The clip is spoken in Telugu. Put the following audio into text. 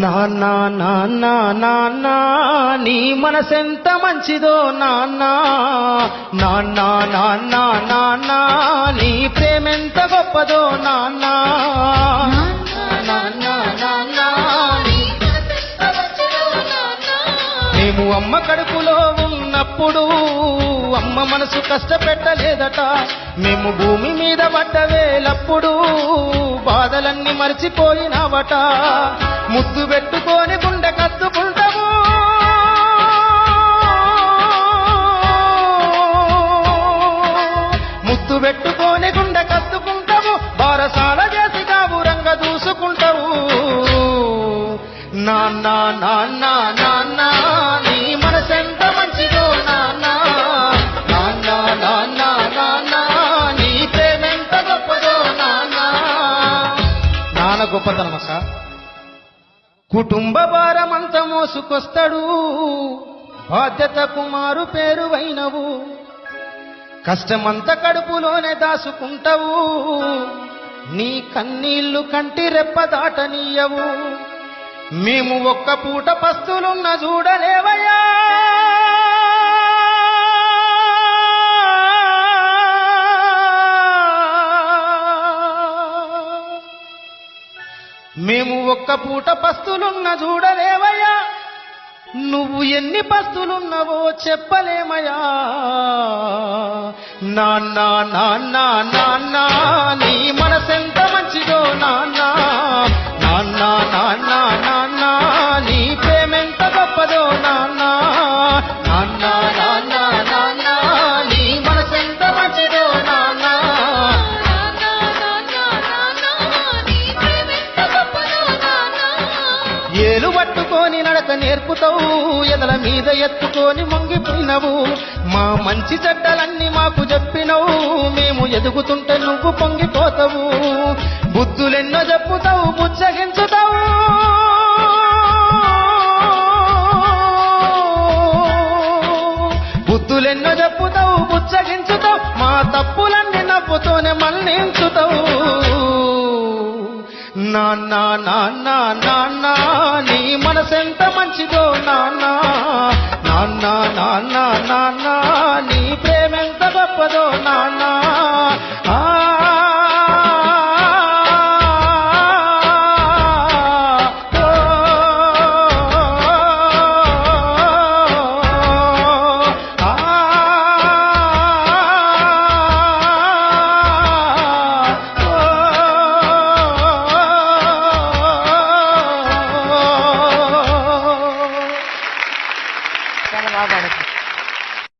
నాన్న నాన్న నాన్న నీ మనసెంత మంచిదో నాన్న, నాన్న నాన్న నాన్న నీ ప్రేమెంత గొప్పదో నాన్న, నాన్న నాన్న నీ మనసెంత మంచిదో నాన్న. మేము అమ్మ కడుపులో ఉన్నప్పుడు అమ్మ మనసు కష్టపెట్టలేదట, మేము భూమి మీద పడ్డవేలప్పుడు బాధలన్నీ మర్చిపోయినావట. ముద్దు పెట్టుకొని గుండె కత్తుకుంటాము, ముద్దు పెట్టుకొని గుండె కత్తుకుంటాము, బారసాల చేసి గాబురంగ దూసుకుంటావు. నాన్న నాన్న నాన్న నీ మనసెంత మంచిదో నాన్న, నాన్న నాన్న నాన్న నీ ప్రేమెంత గొప్పదో నాన్న. నాన్న గొప్పతనం అక్క. కుటుంబ భారమంత మోసుకొస్తాడు, బాధ్యత కుమారు పేరువైనవు, కష్టమంత కడుపులోనే దాసుకుంటావు, నీ కన్నీళ్లు కంటి రెప్ప దాటనీయవు. మేము ఒక్క పూట పస్తులున్న చూడలేవయ్యా, మేము ఒక్క పూట పస్తులున్న చూడలేవయ్యా, నువ్వు ఎన్ని పస్తులున్నావో చెప్పలేమయ్యా. నాన్న నాన్న నాన్న నీ మనసెంత మంచిదో నాన్న, నాన్న నాన్న నాన్న నీ ప్రేమెంత గొప్పదో నాన్న, నాన్న నాన్న నాన్న నీ మనసెంత మంచిదో నాన్న. ఏలు పట్టుకొని నడక నేర్పుతావు, ఎదల మీద ఎత్తుకొని మొంగిపోయినవు, మా మంచి చెడ్డలన్నీ మాకు చెప్పినవు, మేము ఎదుగుతుంటే నువ్వు పొంగిపోతావు. బుద్ధులెన్నో చెప్పుతావు, బుచ్చగించుతావు, బుద్ధులెన్నో చెప్పుతావు, బుచ్చగించుతావు, మా తప్పులన్నీ నవ్వుతోనే మన్నించుతావు. నాన్న నాన్న నాన్న నీ మనసెంత మంచిదో నాన్న, నాన్న నాన్న నాన్న నీ ప్రేమెంత గొప్పదో నాన్న. చాలా బాగా పాడచ్చు.